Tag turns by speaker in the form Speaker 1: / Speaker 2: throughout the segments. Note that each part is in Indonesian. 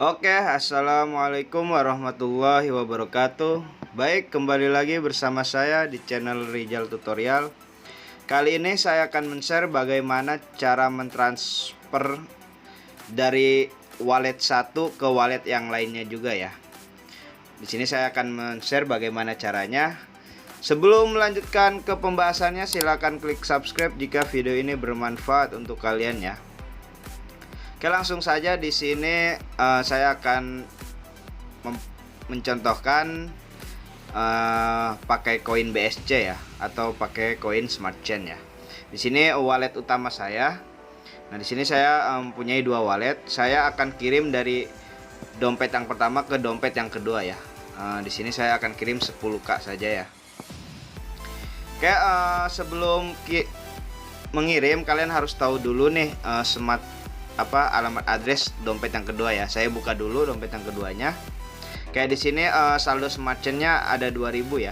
Speaker 1: Oke, assalamualaikum warahmatullahi wabarakatuh. Baik, kembali lagi bersama saya di channel Rizal Tutorial. Kali ini saya akan men-share bagaimana cara mentransfer dari wallet satu ke wallet yang lainnya juga ya. Di sini saya akan men-share bagaimana caranya. Sebelum melanjutkan ke pembahasannya, silakan klik subscribe jika video ini bermanfaat untuk kalian ya. Oke, langsung saja di sini saya akan mencontohkan pakai koin BSC ya, atau pakai koin Smart Chain ya. Di sini wallet utama saya. Nah, di sini saya mempunyai dua wallet. Saya akan kirim dari dompet yang pertama ke dompet yang kedua ya. Di sini saya akan kirim 10k saja ya. Oke, sebelum mengirim kalian harus tahu dulu nih alamat address dompet yang kedua ya. Saya buka dulu dompet yang keduanya. Kayak di sini saldo Smart Chain-nya ada 2000 ya.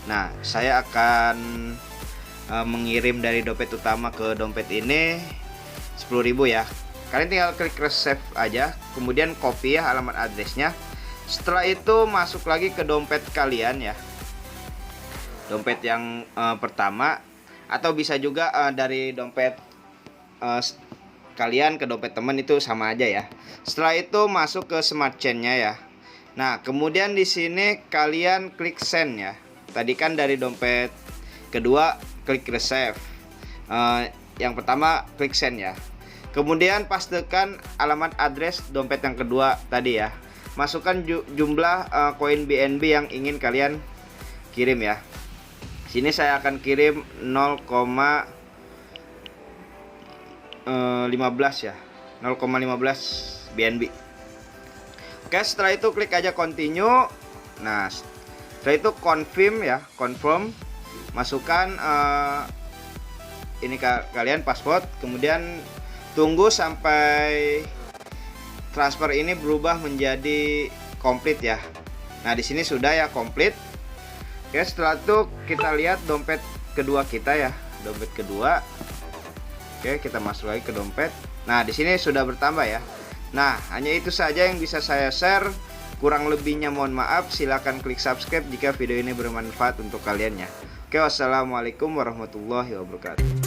Speaker 1: Nah, saya akan mengirim dari dompet utama ke dompet ini 10.000 ya. Kalian tinggal klik receive aja, kemudian copy ya alamat addressnya. Setelah itu masuk lagi ke dompet kalian ya, dompet yang pertama, atau bisa juga dari dompet kalian ke dompet teman, itu sama aja ya. Setelah itu masuk ke Smart Chain-nya ya. Nah, kemudian di sini kalian klik send ya. Tadi kan dari dompet kedua klik receive, yang pertama klik send ya. Kemudian pastikan alamat address dompet yang kedua tadi ya. Masukkan jumlah koin BNB yang ingin kalian kirim ya. Sini saya akan kirim 0,15 ya, 0,15 BNB. Oke, setelah itu klik aja continue. Nah, setelah itu confirm ya, confirm. Masukkan ini kalian password, kemudian tunggu sampai transfer ini berubah menjadi komplit ya. Nah, di sini sudah ya komplit. Oke, setelah itu kita lihat dompet kedua kita ya, dompet kedua. Oke, kita masuk lagi ke dompet. Nah, di sini sudah bertambah ya. Nah, hanya itu saja yang bisa saya share. Kurang lebihnya mohon maaf. Silahkan klik subscribe jika video ini bermanfaat untuk kalian ya. Oke, wassalamualaikum warahmatullahi wabarakatuh.